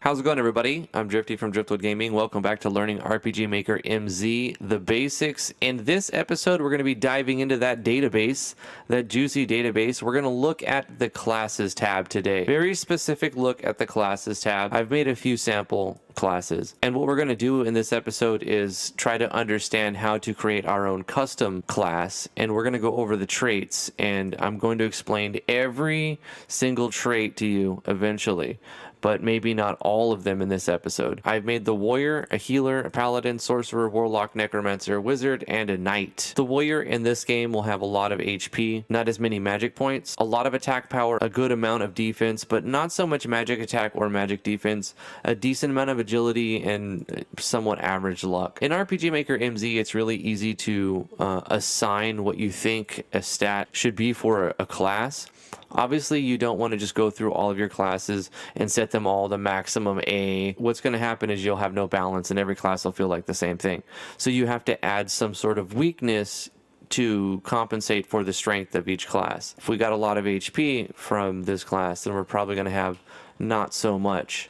How's it going, everybody? I'm Drifty from Driftwood Gaming. Welcome back to Learning RPG Maker MZ, the basics. In this episode, we're going to be diving into that database, that juicy database. We're going to look at the classes tab today. Very specific look at the classes tab. I've made a few sample classes, and what we're going to do in this episode is try to understand how to create our own custom class, and we're going to go over the traits, and I'm going to explain every single trait to you eventually, but maybe not all of them in this episode. I've made the warrior, a healer, a paladin, sorcerer, warlock, necromancer, wizard, and a knight. The warrior in this game will have a lot of HP, not as many magic points, a lot of attack power, a good amount of defense, but not so much magic attack or magic defense, a decent amount of agility, and somewhat average luck. In RPG Maker MZ, it's really easy to assign what you think a stat should be for a class. Obviously, you don't want to just go through all of your classes and set them all to maximum A. What's going to happen is you'll have no balance and every class will feel like the same thing. So you have to add some sort of weakness to compensate for the strength of each class. If we got a lot of HP from this class, then we're probably going to have not so much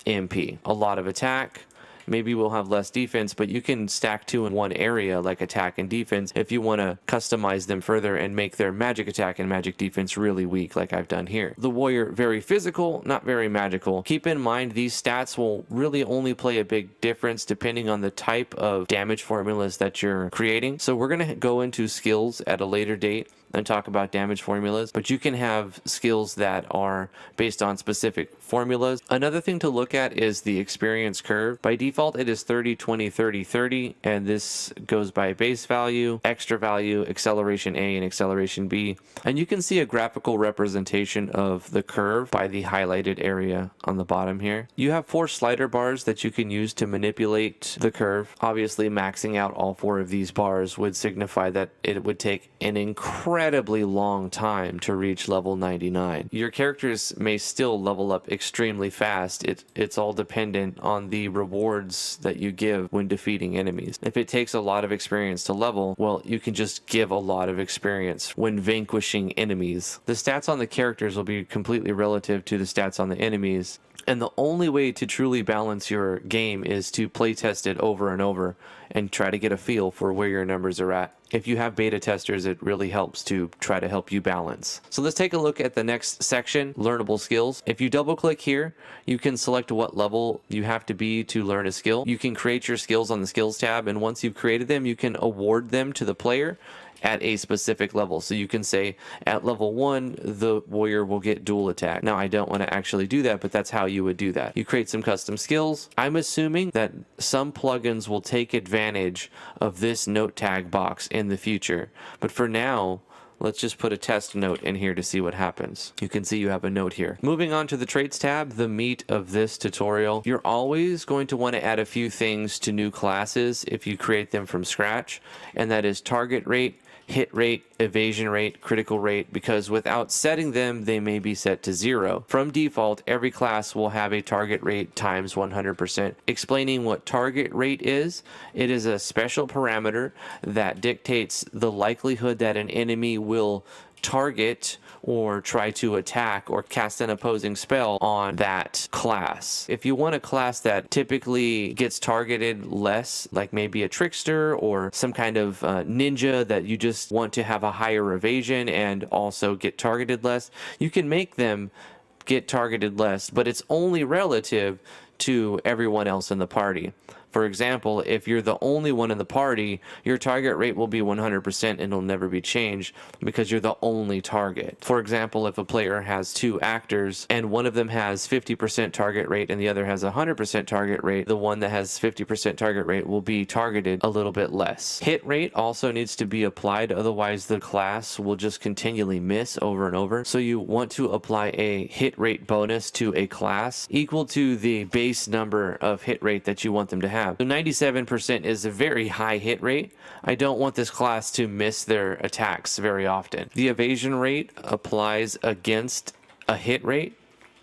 MP. A lot of attack. Maybe we'll have less defense, but you can stack two in one area like attack and defense if you want to customize them further and make their magic attack and magic defense really weak like I've done here. The warrior, very physical, not very magical. Keep in mind these stats will really only play a big difference depending on the type of damage formulas that you're creating. So we're going to go into skills at a later date and talk about damage formulas, but you can have skills that are based on specific formulas. Another thing to look at is the experience curve. By default, it is 30, 20, 30, 30, and this goes by base value, extra value, acceleration A, and acceleration B. And you can see a graphical representation of the curve by the highlighted area on the bottom here. You have 4 slider bars that you can use to manipulate the curve. Obviously, maxing out all 4 of these bars would signify that it would take an incredibly long time to reach level 99. Your characters may still level up extremely fast. It's all dependent on the rewards that you give when defeating enemies. If it takes a lot of experience to level, well, you can just give a lot of experience when vanquishing enemies. The stats on the characters will be completely relative to the stats on the enemies. And the only way to truly balance your game is to play test it over and over and try to get a feel for where your numbers are at. If you have beta testers, it really helps to try to help you balance. So let's take a look at the next section, Learnable Skills. If you double click here, you can select what level you have to be to learn a skill. You can create your skills on the Skills tab, and once you've created them, you can award them to the player at a specific level. So you can say at level 1 the warrior will get dual attack. Now I don't want to actually do that, but that's how you would do that. You create some custom skills. I'm assuming that some plugins will take advantage of this note tag box in the future, but for now let's just put a test note in here to see what happens. You can see you have a note here. Moving on to the traits tab, the meat of this tutorial. You're always going to want to add a few things to new classes if you create them from scratch, and that is target rate, hit rate, evasion rate, critical rate, because without setting them, they may be set to 0. From default, every class will have a target rate times 100%. Explaining what target rate is, it is a special parameter that dictates the likelihood that an enemy will target or try to attack or cast an opposing spell on that class. If you want a class that typically gets targeted less, like maybe a trickster or some kind of ninja that you just want to have a higher evasion and also get targeted less, you can make them get targeted less, but it's only relative to everyone else in the party. For example, if you're the only one in the party, your target rate will be 100% and it'll never be changed because you're the only target. For example, if a player has 2 actors and one of them has 50% target rate and the other has 100% target rate, the one that has 50% target rate will be targeted a little bit less. Hit rate also needs to be applied, otherwise the class will just continually miss over and over. So you want to apply a hit rate bonus to a class equal to the base number of hit rate that you want them to have. So 97% is a very high hit rate. I don't want this class to miss their attacks very often. The evasion rate applies against a hit rate.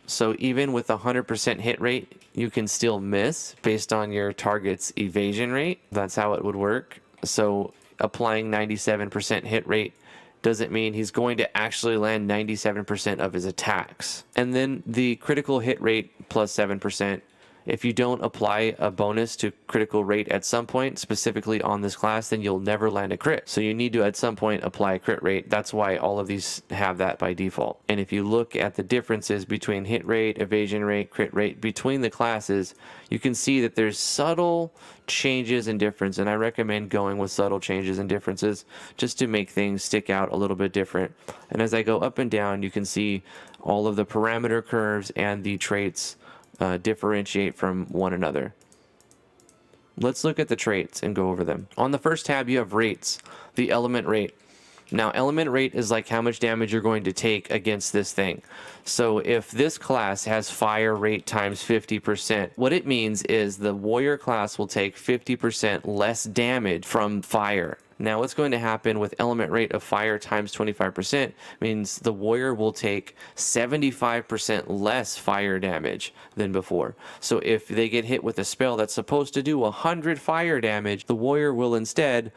So even with a 100% hit rate, you can still miss based on your target's evasion rate. That's how it would work. So applying 97% hit rate doesn't mean he's going to actually land 97% of his attacks. And then the critical hit rate plus 7%. If you don't apply a bonus to critical rate at some point, specifically on this class, then you'll never land a crit. So you need to at some point apply a crit rate. That's why all of these have that by default. And if you look at the differences between hit rate, evasion rate, crit rate between the classes, you can see that there's subtle changes and difference. And I recommend going with subtle changes and differences just to make things stick out a little bit different. And as I go up and down, you can see all of the parameter curves and the traits differentiate from one another. Let's look at the traits and go over them. On the first tab, you have rates, the element rate. Now, element rate is like how much damage you're going to take against this thing. So if this class has fire rate times 50%, what it means is the warrior class will take 50% less damage from fire. Now, what's going to happen with element rate of fire times 25% means the warrior will take 75% less fire damage than before. So if they get hit with a spell that's supposed to do 100 fire damage, the warrior will instead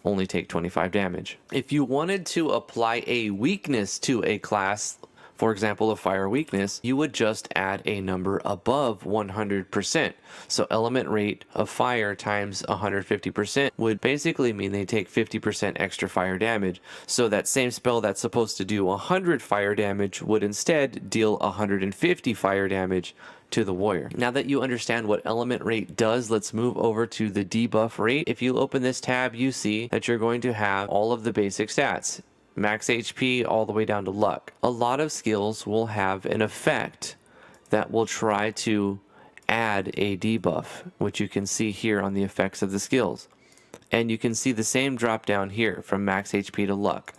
only take 25 damage. If you wanted to apply a weakness to a class, for example, a fire weakness, you would just add a number above 100%. So element rate of fire times 150% would basically mean they take 50% extra fire damage. So that same spell that's supposed to do 100 fire damage would instead deal 150 fire damage to the warrior. Now that you understand what element rate does, let's move over to the debuff rate. If you open this tab, you see that you're going to have all of the basic stats. Max HP all the way down to luck. A lot of skills will have an effect that will try to add a debuff, which you can see here on the effects of the skills. And you can see the same drop down here from max HP to luck.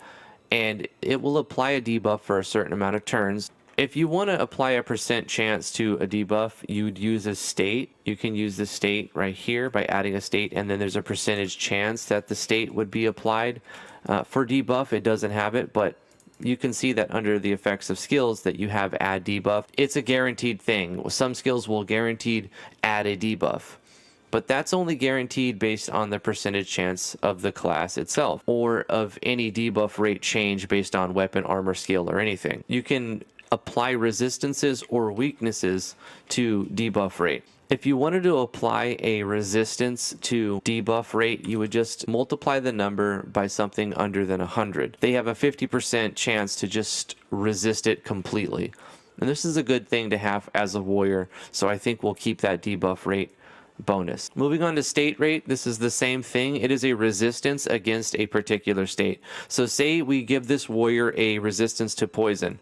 And it will apply a debuff for a certain amount of turns. If you want to apply a percent chance to a debuff, you'd use a state. You can use the state right here by adding a state, and then there's a percentage chance that the state would be applied. For debuff, it doesn't have it, but you can see that under the effects of skills that you have add debuff. It's a guaranteed thing. Some skills will guaranteed add a debuff, but that's only guaranteed based on the percentage chance of the class itself or of any debuff rate change based on weapon, armor, skill, or anything. You can apply resistances or weaknesses to debuff rate. If you wanted to apply a resistance to debuff rate, you would just multiply the number by something under than 100. They have a 50% chance to just resist it completely. And this is a good thing to have as a warrior, so I think we'll keep that debuff rate bonus. Moving on to state rate, this is the same thing. It is a resistance against a particular state. So say we give this warrior a resistance to poison.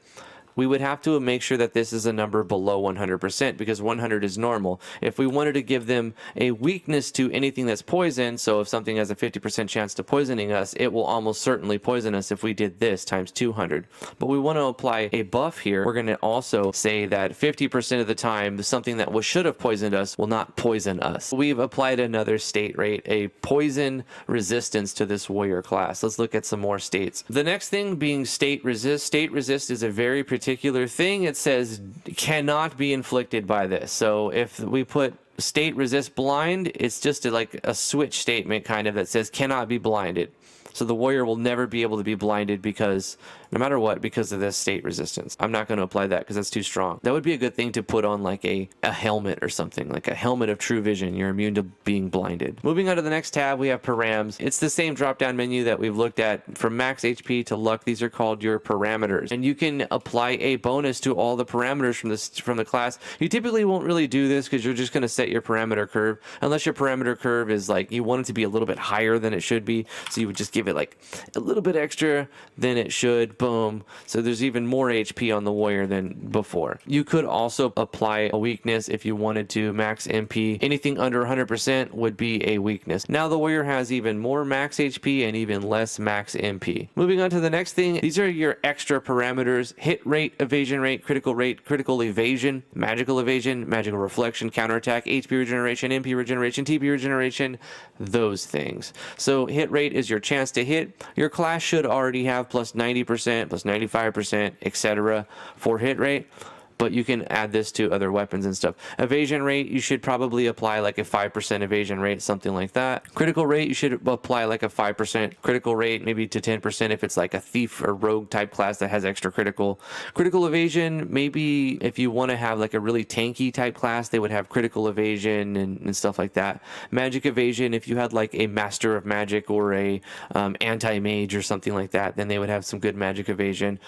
We would have to make sure that this is a number below 100% because 100 is normal. If we wanted to give them a weakness to anything that's poison, so if something has a 50% chance to poisoning us, it will almost certainly poison us if we did this times 200. But we want to apply a buff here. We're going to also say that 50% of the time, something that should have poisoned us will not poison us. We've applied another state rate, a poison resistance to this warrior class. Let's look at some more states. The next thing being state resist. State resist is a very particular thing. It says cannot be inflicted by this. So if we put state resist blind, it's just like a switch statement kind of that says cannot be blinded. So the warrior will never be able to be blinded because no matter what, because of this state resistance. I'm not going to apply that because that's too strong. That would be a good thing to put on like a helmet or something, like a helmet of true vision. You're immune to being blinded. Moving on to the next tab, we have params. It's the same drop-down menu that we've looked at from max HP to luck. These are called your parameters. And you can apply a bonus to all the parameters from the class. You typically won't really do this because you're just going to set your parameter curve, unless your parameter curve is like you want it to be a little bit higher than it should be. So you would just give it like a little bit extra than it should. Boom. So there's even more HP on the warrior than before. You could also apply a weakness if you wanted to. Max MP. Anything under 100% would be a weakness. Now the warrior has even more max HP and even less max MP. Moving on to the next thing. These are your extra parameters. Hit rate, evasion rate, critical evasion, magical reflection, counterattack, HP regeneration, MP regeneration, TP regeneration, those things. So hit rate is your chance to hit. Your class should already have plus 90%, plus 95%, etc. for hit rate. but you can add this to other weapons and stuff. Evasion rate, you should probably apply like a 5% evasion rate, something like that. Critical rate, you should apply like a 5% critical rate, maybe to 10% if it's like a thief or rogue type class that has extra critical. Critical evasion, maybe if you want to have like a really tanky type class, they would have critical evasion and stuff like that. Magic evasion, if you had like a master of magic or a anti-mage or something like that, then they would have some good magic evasion.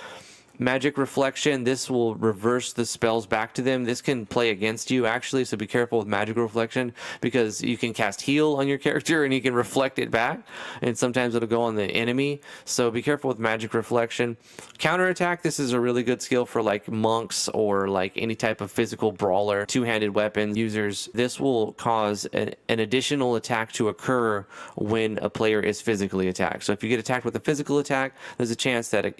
Magic reflection, this will reverse the spells back to them. This can play against you actually, so be careful with magic reflection, because you can cast heal on your character and you can reflect it back, and sometimes it'll go on the enemy, so be careful with magic reflection. Counterattack, this is a really good skill for like monks or like any type of physical brawler, two-handed weapon users. This will cause an additional attack to occur when a player is physically attacked. So if you get attacked with a physical attack, there's a chance that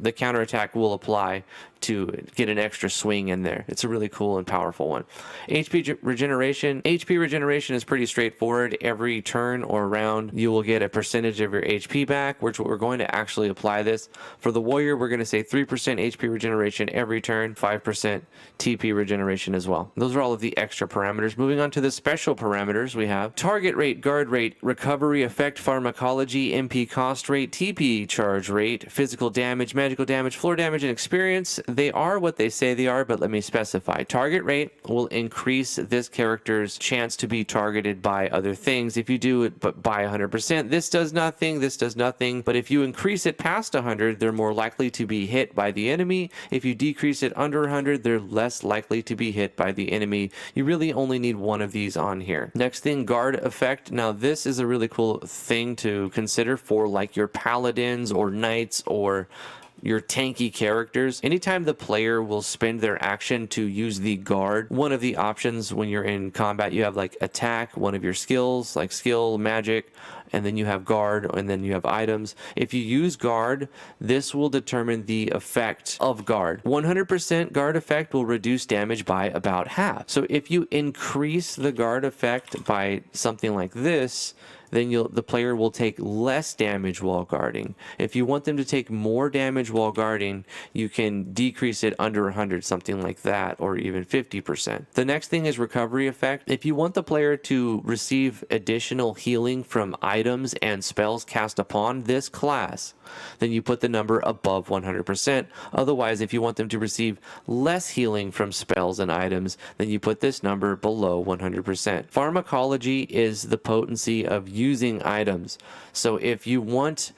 the counterattack will apply to get an extra swing in there. It's a really cool and powerful one. HP regeneration. HP regeneration is pretty straightforward. Every turn or round, you will get a percentage of your HP back, which we're going to actually apply this. For the warrior, we're going to say 3% HP regeneration every turn, 5% TP regeneration as well. Those are all of the extra parameters. Moving on to the special parameters, we have target rate, guard rate, recovery effect, pharmacology, MP cost rate, TP charge rate, physical damage, magical damage, floor damage, and experience. They are what they say they are, but let me specify. Target rate will increase this character's chance to be targeted by other things. If you do it but by 100%, this does nothing, this does nothing. But if you increase it past 100, they're more likely to be hit by the enemy. If you decrease it under 100, they're less likely to be hit by the enemy. You really only need one of these on here. Next thing, guard effect. Now this is a really cool thing to consider for like your paladins or knights or your tanky characters. Anytime the player will spend their action to use the guard, one of the options when you're in combat, you have like attack, one of your skills, like skill, magic, and then you have guard, and then you have items. If you use guard, this will determine the effect of guard. 100% guard effect will reduce damage by about half. So if you increase the guard effect by something like this, then the player will take less damage while guarding. If you want them to take more damage while guarding, you can decrease it under 100, something like that, or even 50%. The next thing is recovery effect. If you want the player to receive additional healing from items and spells cast upon this class, then you put the number above 100%. Otherwise, if you want them to receive less healing from spells and items, then you put this number below 100%. Pharmacology is the potency of using items. So if you want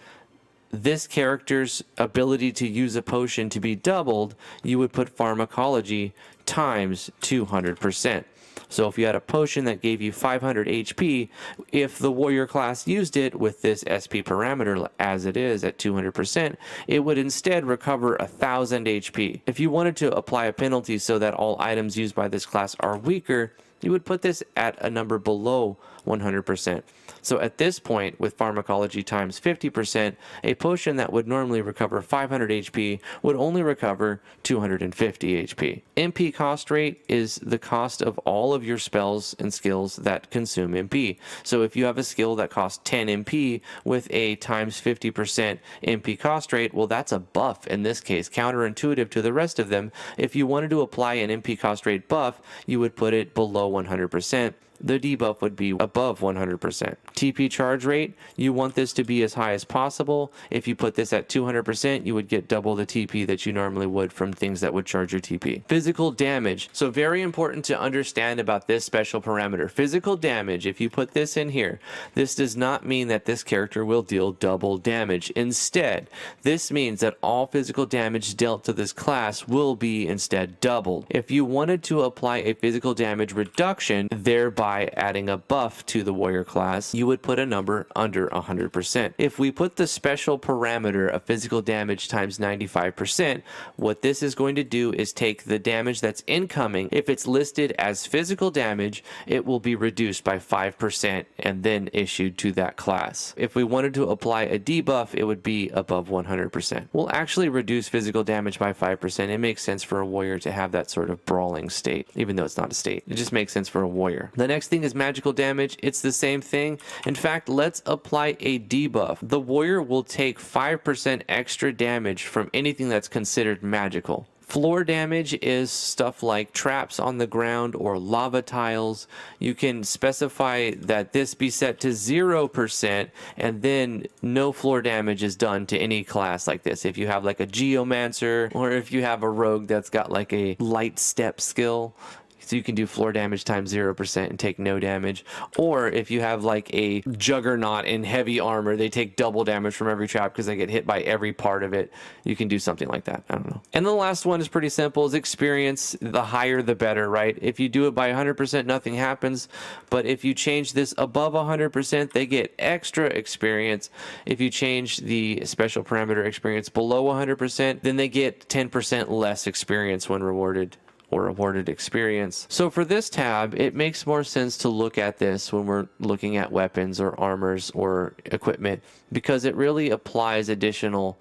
this character's ability to use a potion to be doubled, you would put pharmacology times 200%. So if you had a potion that gave you 500 HP, if the warrior class used it with this SP parameter as it is at 200%, it would instead recover 1000 HP. If you wanted to apply a penalty so that all items used by this class are weaker, you would put this at a number below 100%. So at this point, with pharmacology times 50%, a potion that would normally recover 500 HP would only recover 250 HP. MP cost rate is the cost of all of your spells and skills that consume MP. So if you have a skill that costs 10 MP with a times 50% MP cost rate, well, that's a buff in this case, counterintuitive to the rest of them. If you wanted to apply an MP cost rate buff, you would put it below 100%. The debuff would be above 100%. TP charge rate, you want this to be as high as possible. If you put this at 200%, you would get double the TP that you normally would from things that would charge your TP. Physical damage. So very important to understand about this special parameter. Physical damage, if you put this in here, this does not mean that this character will deal double damage. Instead, this means that all physical damage dealt to this class will be instead doubled. If you wanted to apply a physical damage reduction, thereby adding a buff to the warrior class, you would put a number under 100%. If we put the special parameter of physical damage times 95%, what this is going to do is take the damage that's incoming. If it's listed as physical damage, it will be reduced by 5% and then issued to that class. If we wanted to apply a debuff, it would be above 100%. We'll actually reduce physical damage by 5%. It makes sense for a warrior to have that sort of brawling state, even though it's not a state. It just makes sense for a warrior. The next thing is magical damage. It's the same thing. In fact, let's apply a debuff. The warrior will take 5% extra damage from anything that's considered magical. Floor damage is stuff like traps on the ground or lava tiles. You can specify that this be set to 0%, and then no floor damage is done to any class like this. If you have like a geomancer, or if you have a rogue that's got like a light step skill, so you can do floor damage times 0% and take no damage. Or if you have like a juggernaut in heavy armor, they take double damage from every trap because they get hit by every part of it. You can do something like that. I don't know. And the last one is pretty simple, is experience. The higher the better, right? If you do it by 100%, nothing happens. But if you change this above 100%, they get extra experience. If you change the special parameter experience below 100%, then they get 10% less experience when rewarded, or awarded experience. So for this tab, it makes more sense to look at this when we're looking at weapons or armors or equipment, because it really applies additional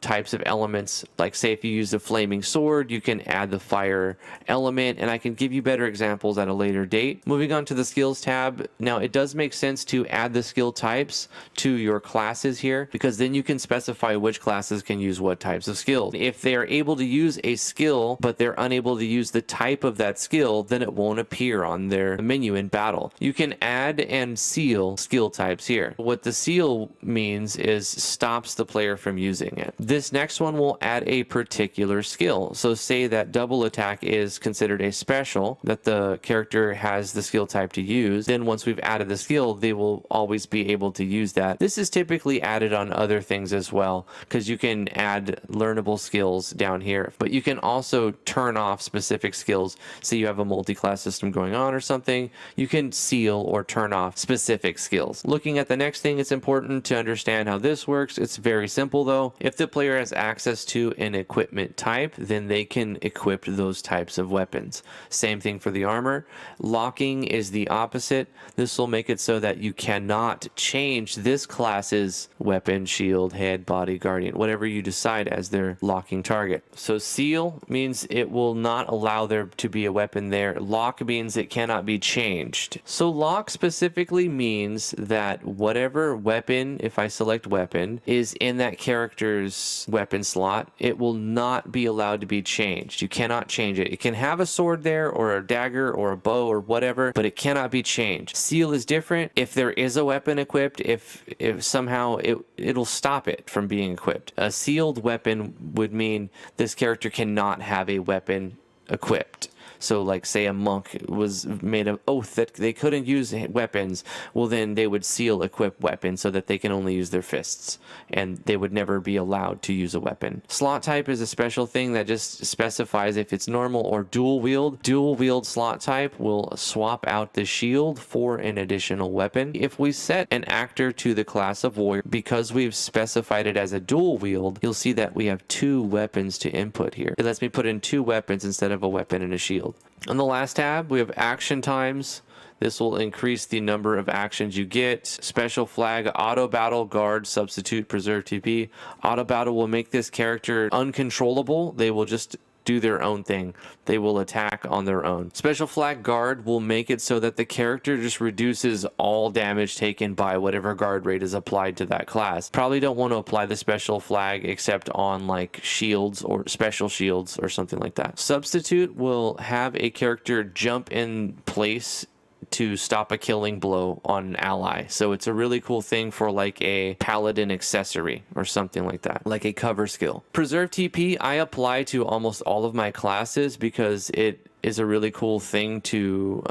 types of elements. Like say if you use the flaming sword, you can add the fire element, and I can give you better examples at a later date. Moving on to the skills tab. Now it does make sense to add the skill types to your classes here, because then you can specify which classes can use what types of skills. If they are able to use a skill, but they're unable to use the type of that skill, then it won't appear on their menu in battle. You can add and seal skill types here. What the seal means is stops the player from using it. This next one will add a particular skill. So say that double attack is considered a special that the character has the skill type to use. Then once we've added the skill, they will always be able to use that. This is typically added on other things as well, because you can add learnable skills down here, but you can also turn off specific skills. So you have a multi-class system going on or something, you can seal or turn off specific skills. Looking at the next thing, it's important to understand how this works. It's very simple though. If the player has access to an equipment type, then they can equip those types of weapons. Same thing for the armor. Locking is the opposite. This will make it so that you cannot change this class's weapon, shield, head, body, guardian, whatever you decide as their locking target. So seal means it will not allow there to be a weapon there. Lock means it cannot be changed. So lock specifically means that whatever weapon, if I select weapon, is in that character's weapon slot, it will not be allowed to be changed. You cannot change it. It can have a sword there or a dagger or a bow or whatever, but it cannot be changed. Seal is different. If there is a weapon equipped, if somehow it'll stop it from being equipped. A sealed weapon would mean this character cannot have a weapon equipped. So like say a monk was made of oath that they couldn't use weapons, well then they would seal equip weapons so that they can only use their fists, and they would never be allowed to use a weapon. Slot type is a special thing that just specifies if it's normal or dual wield. Dual wield slot type will swap out the shield for an additional weapon. If we set an actor to the class of warrior, because we've specified it as a dual wield, you'll see that we have 2 weapons to input here. It lets me put in 2 weapons instead of a weapon and a shield. On the last tab, we have action times. This will increase the number of actions you get. Special flag, auto battle, guard, substitute, preserve TP. Auto battle will make this character uncontrollable. They will just do their own thing. They will attack on their own. Special flag guard will make it so that the character just reduces all damage taken by whatever guard rate is applied to that class. Probably don't want to apply the special flag except on like shields or special shields or something like that. Substitute will have a character jump in place to stop a killing blow on an ally. So it's a really cool thing for like a paladin accessory or something like that, like a cover skill. Preserve TP I apply to almost all of my classes because it is a really cool thing to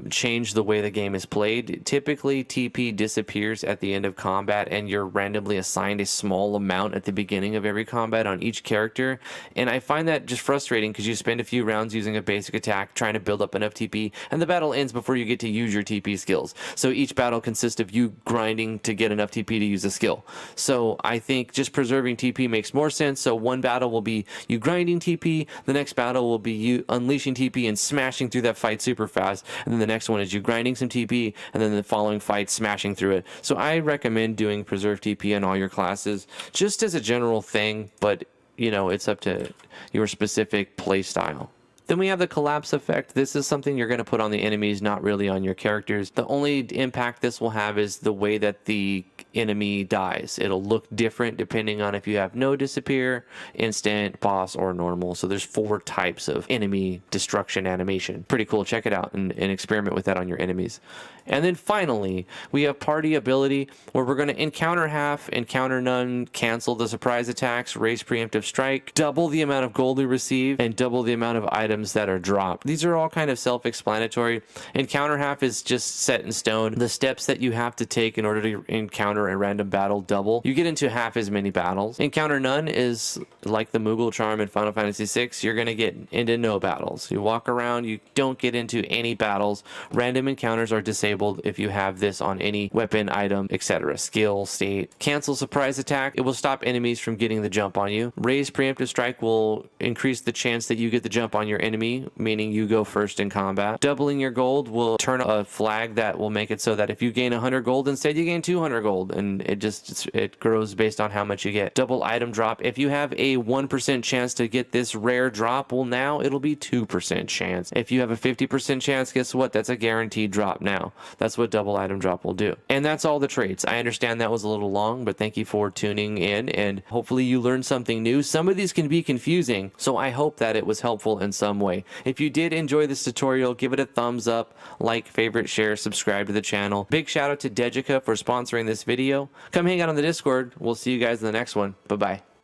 change the way the game is played. Typically, TP disappears at the end of combat, and you're randomly assigned a small amount at the beginning of every combat on each character. And I find that just frustrating because you spend a few rounds using a basic attack trying to build up enough TP, and the battle ends before you get to use your TP skills. So each battle consists of you grinding to get enough TP to use a skill. So I think just preserving TP makes more sense. So one battle will be you grinding TP, the next battle will be you unleashing TP and smashing through that fight super fast, and then the next one is you grinding some TP, and then the following fight smashing through it. So I recommend doing preserve TP in all your classes just as a general thing, but you know, it's up to your specific play style. Then we have the collapse effect. This is something you're going to put on the enemies, not really on your characters. The only impact this will have is the way that the enemy dies. It'll look different depending on if you have no disappear, instant, boss, or normal. So there's 4 types of enemy destruction animation. Pretty cool. Check it out and experiment with that on your enemies. And then finally, we have party ability, where we're going to encounter half, encounter none, cancel the surprise attacks, raise preemptive strike, double the amount of gold we receive, and double the amount of items that are dropped. These are all kind of self-explanatory. Encounter half is just set in stone. The steps that you have to take in order to encounter a random battle double. You get into half as many battles. Encounter none is like the Moogle charm in Final Fantasy VI. You're going to get into no battles. You walk around, you don't get into any battles. Random encounters are disabled if you have this on any weapon, item, etc. Skill, state. Cancel surprise attack. It will stop enemies from getting the jump on you. Raise preemptive strike will increase the chance that you get the jump on your enemy, meaning you go first in combat. Doubling your gold will turn a flag that will make it so that if you gain 100 gold, instead you gain 200 gold, and it grows based on how much you get. Double item drop. If you have a 1% chance to get this rare drop, well, now it'll be 2% chance. If you have a 50% chance, guess what? That's a guaranteed drop now. That's what double item drop will do. And that's all the traits. I understand that was a little long, but thank you for tuning in, and hopefully you learned something new. Some of these can be confusing, so I hope that it was helpful in some way. If you did enjoy this tutorial, give it a thumbs up, like, favorite, share, subscribe to the channel. Big shout out to DEGICA for sponsoring this video. Come hang out on the Discord. We'll see you guys in the next one. Bye-bye.